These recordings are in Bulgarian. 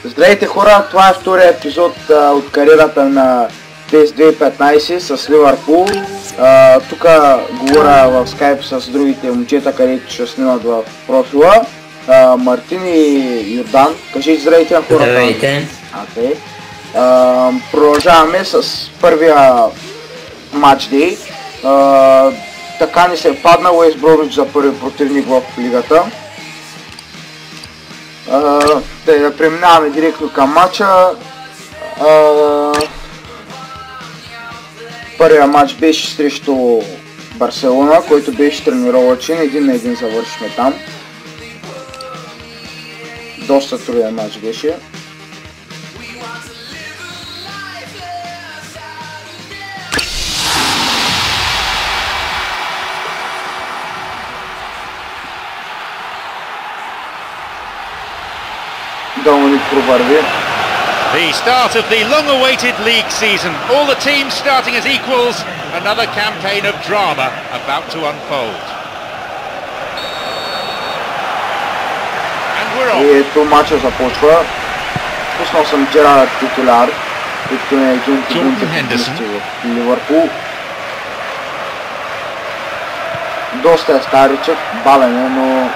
Здравейте хора, това е втория епизод от кариерата на PES 2015 с Ливърпул. Тук говоря в скайп с другите момчета, където ще снимат в профила. Мартин и Йордан. Кажи здравейте на хората. Здравейте. Продължаваме с първия матчдей. Така ни се е падна Уест Бромвич за първи противник в лигата. Да преминаваме директно към матча. Първия матч беше срещу Барселона, който беше тренировачен, 1-1 завършихме там. Доста труден матч беше. Доминик провърви. The start of the long-awaited league season. All the teams starting as equals. Another campaign of drama about to unfold. And we're on. И ето матча започва. Пуснал съм Джерард титуляр, като е един от другите в Ливърпул. Доста е старичък, бавен е, но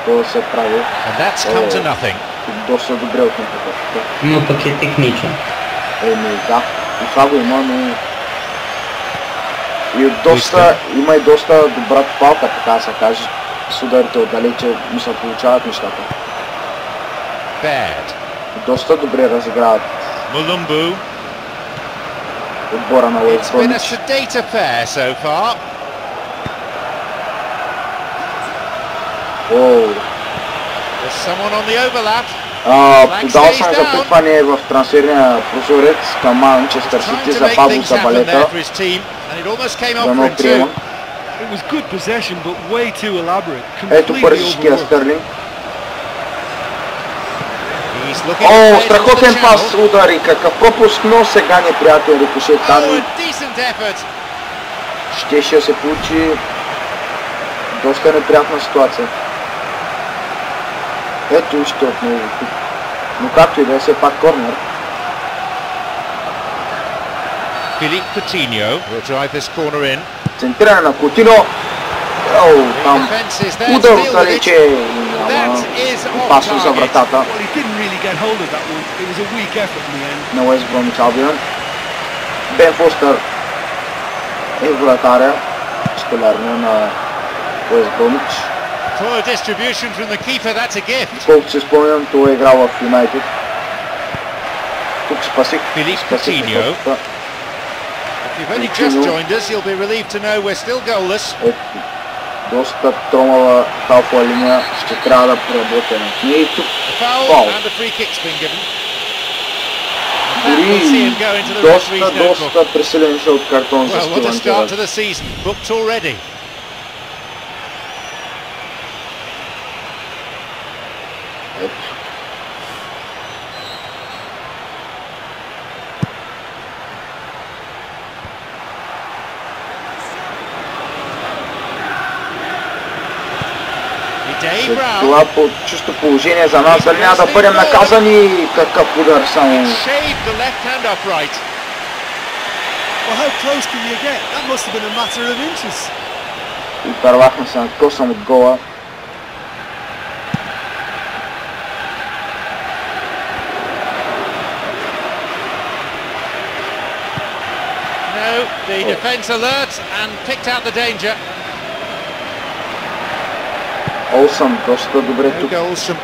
това се прави. And that's come to nothing. Доста добре от него. Но пък е техничен. Да, и това го има, но... Има и доста добра палка, така да се каже. С ударите отдалече му се получават нещата. Доста добре разиграват отбора на Уест Бромвич. Подал съм запитване в трансферния прозорец към Манчестър Сити за Пабло Забалета. Да ме приема. Ето бързичкия Стърлинг. Страхотен пас удари, какъв пропуск, но сега неприятен рикошет там. Щеше да се получи доста неприятна ситуация. Ето вижте отново тук. Но както и да е, все пак корнер. Филип Кутиньо will drive this corner in. Центриране на Кутино. Там удар отдалече и няма опасно за вратата на Уест Бромвич Албион. Бен Фостър е вратаря, титулярния на Уест Бромвич. Колкото се спомням, той е играл в Юнайтед. Тук спасих. Доста тромава талпова линия, ще трябва да проработим. И тук фаул. Дори доста пресилен жълт картон за Стивън Джерард. Това по чисто положение за нас, дали няма да бъдем наказани, какъв удар само. И първахме се надкосъм от гола. The defense alert and picked out the danger. Олсън доста добре тук. Олсън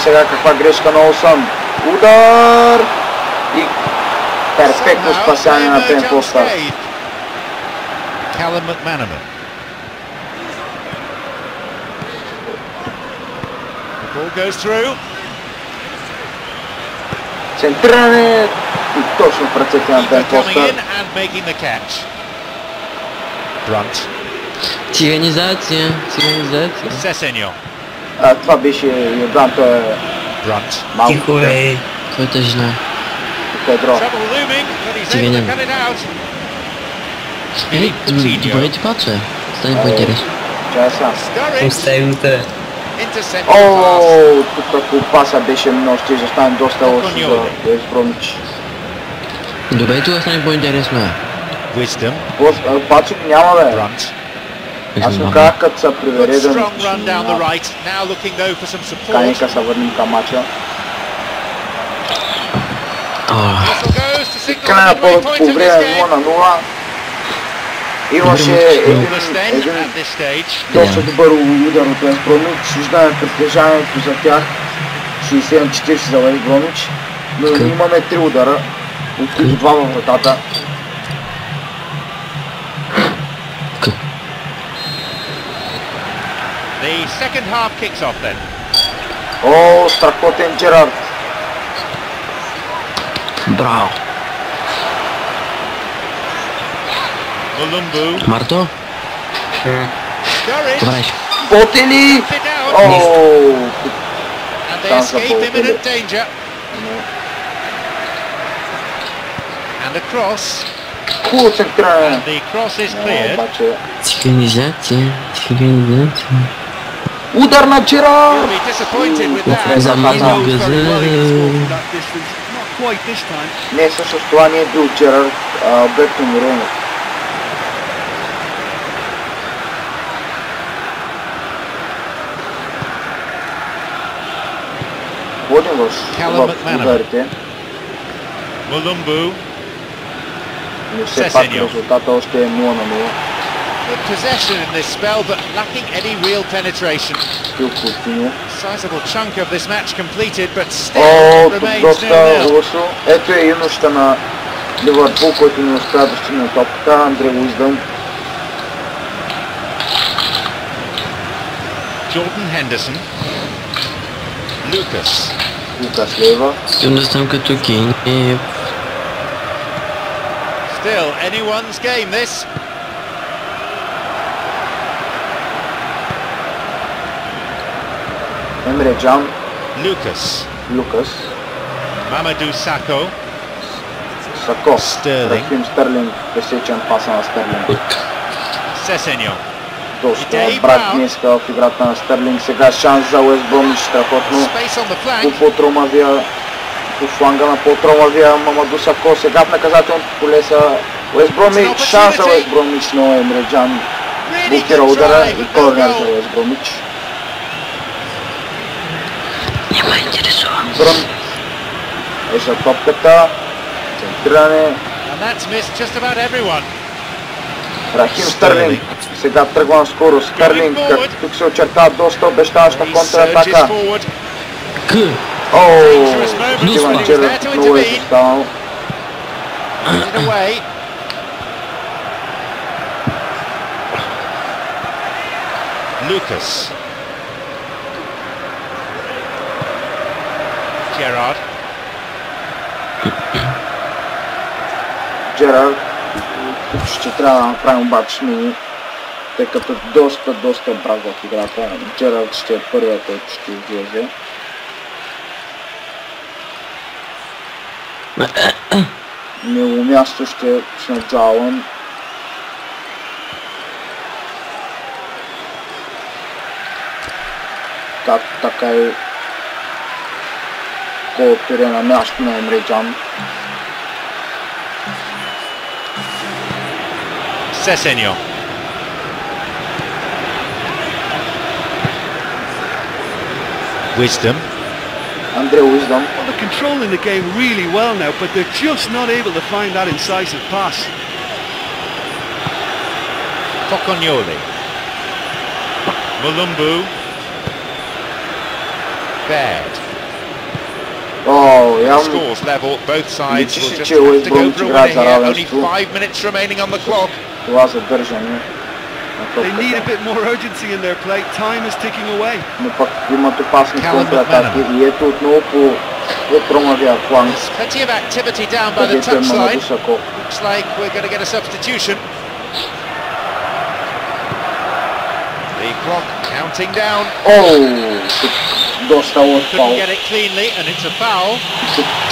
сега каква грешка на Олсън. Удар! И перфектно спасяване на Бен Фостър. Центриране и точно в ръцете на Бен Фостър. Циганизация. Това беше Йордан, той е малко. Тихо е, той е тъжна. Педро. Циганин. Добре ти паче, стане по-интересно. Чая сега. Оставим те. Intercepted pass. О, тук ако паса беше много, ще застане доста лошо за Уест Бромич. Добре, това стане по-интересно. Wisdom. Пачек няма бе. Brunt. Аз му казах като се привере Good да strong run down the right. Now looking though for some support. каника се върнем към мача. Whistle goes to signal Края the на midway по point of this време game. 0-0. Имаше един At this stage. доста добър удар от Уест Бромич. Виждаме притежанието за тях. 60-40 за Уест Бромич. Но имаме 3 удара, от които 2 във вратата. The second half kicks off then. О, страхотен Джерард. Браво. Mulumbu. Марто? Sturridge. Добре. Ботели! It down. О, And they Chance of escape ball, imminent danger. And a cross. хубаво центриране. And the cross is cleared. Обаче Циганизация. удар на You'll Джерард! be disappointed with that. За He малко knows very well he can score from газа. that distance. Not quite this time. Не, всъщност това не е бил Джерард, а Алберто Морено. Водим в ударите, Mulumbu. но все пак резултата още е 0-0. Good possession in this spell, but lacking any real penetration. Стил Кутиньо. Sizable chunk of this match completed, but О, still тук remains доста 0-0. лошо. Ето е юношата на Ливърпул, който не успя да стигне топката, Андре Уиздъм. Jordan Henderson. Lucas. Лукас Лева. Искам да стам като Кейн. Still anyone's game this. Емре Джан. Lucas. Лукас. Mamadou Sakho. Сако. Стърлинг. Рахим Стърлинг. Пресечен паса на Стърлинг. Sessegnon. Доста Идей брат Браун. днеска в играта на Стърлинг. Сега шанс за Уест Бромич. Страхотно. Space on the flank. По тромавия. По фланга на по-тромавия Мамаду Сако. Сега в наказателното поле са Уест Бромич. Шанс за Уест Бромич, но Емре Джан Really блокира good удара try, и but no корнер за goal. Уест Бромич. Няма интересува. Брън е за топката. Центриране. And that's missed just about everyone. Рахим Стърлинг. Сега тръгва на скорост. Стърлинг, като тук се очертава доста обещаваща He surges контратака. forward. Ооо, Dangerous Стивън moment. Джерард много е изостанал. It away. Lucas. Gerrard. Джерард. Тук ще трябва да направим обаче смени, тъй като доста брак в играта. Джерард ще е първият, който ще излезе. Негово място ще е на Джалън. Така и колкото е на място на Емре Джан. Sessegnon. Wisdom. Андре Уиздъм. Well, they're controlling the game really well now, but they're just not able to find that incisive pass. Focognoli. Mulumbu. Baird. О, явно Scores level. Both sides Личи will си, just че have Уест to go Бромич for a играят winner за here. Only равенство. 5 minutes remaining on the clock. Това задържане на They need a топката. bit more urgency in their play. Time is ticking away. Но пък имат опасни Callum контратаки и ето отново по тромавия фланг. Plenty of activity down by the Където е Мамаду touchline. Сако. Looks like we're going to get a substitution. The clock counting down. Оу, тук доста лош Couldn't фаул. get it cleanly, and it's a foul.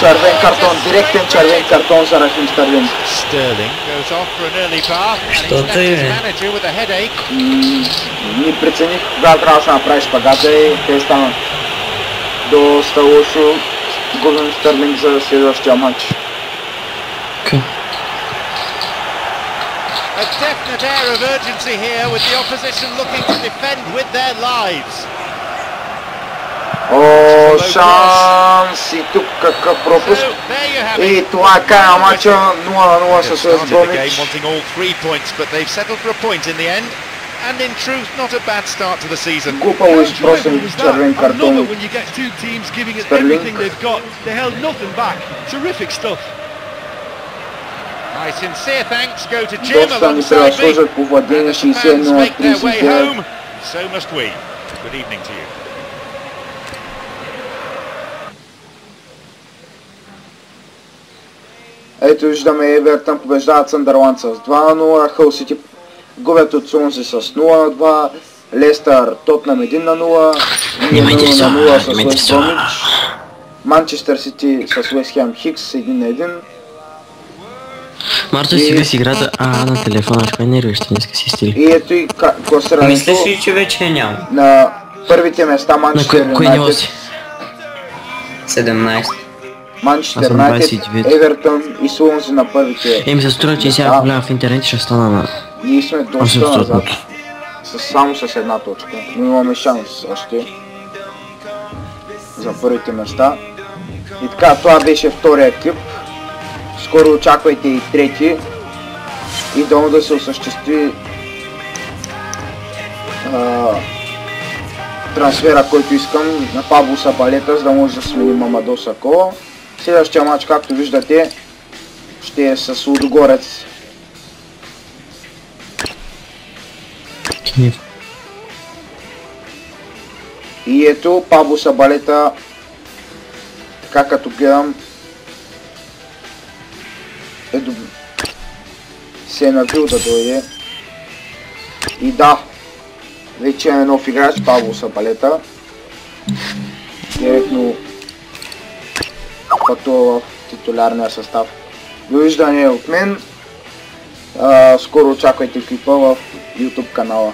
Червен картон, директен червен картон за Рахим Стърлинг. Sterling goes off for an early bath, and Что he's left ты? his manager with a headache. Не прецених кога трябва да се направи шпагата и те стана доста лошо. Губим Стърлинг за следващия матч. A definite air of urgency here, with the opposition looking to defend with their lives. О, шанс! И тук какъв пропуск. So, there you have И it. това е края на матча, 0-0 They've с started Уест the game Бромвич. wanting all 3 points, but they've settled for a point in the end. And in truth, not a bad start to the season. Глупаво How изпросен enjoyable was that? червен I love картон it от when you get two teams giving it Sterling. everything they've got. They held nothing back. Terrific stuff. My sincere thanks go to Jim доста ни alongside me. превъзхождат по And владение as the fans 61 make their way 39. home, so must we. Good evening to you. Ето виждаме Евертън побеждават Съндърланд с 2-0, Хъл Сити губят от Сонзи с 0-2, Лестър Тотнам 1-0, Не ме 0-0 с интересува, не ме Уест интересува. Бромвич, Манчестър Сити с Уест Хем Хикс 1-1. Марто сега си играта на телефона, ще ме нервиш, днеска си стили. И ето и класирането Мислиш ли, че вече няма? на първите места На Манчестър кое ниво Юнайтед, си? 17. Манчестър Аз съм Юнайтед, 29. Евертън и Суонзи на първите. Ми се струва, че сега Да. погледам в интернет ще стана на Ние сме доста 800. назад, само с една точка, но имаме шанс още за първите места. И така, това беше втория клип. Скоро очаквайте и трети. И долу да се осъществи трансфера, който искам на Пабло Сабалета, за да може да смени Мамадо Сакола. Следващия матч, както виждате, ще е с Лудогорец. Киев. И ето Пабло Сабалета, така като гледам, се е навил да дойде. И да, вече е нов играч, Пабло Сабалета. Директно пътува в титулярния състав. Довиждане от мен. Скоро очаквайте клипа в YouTube канала.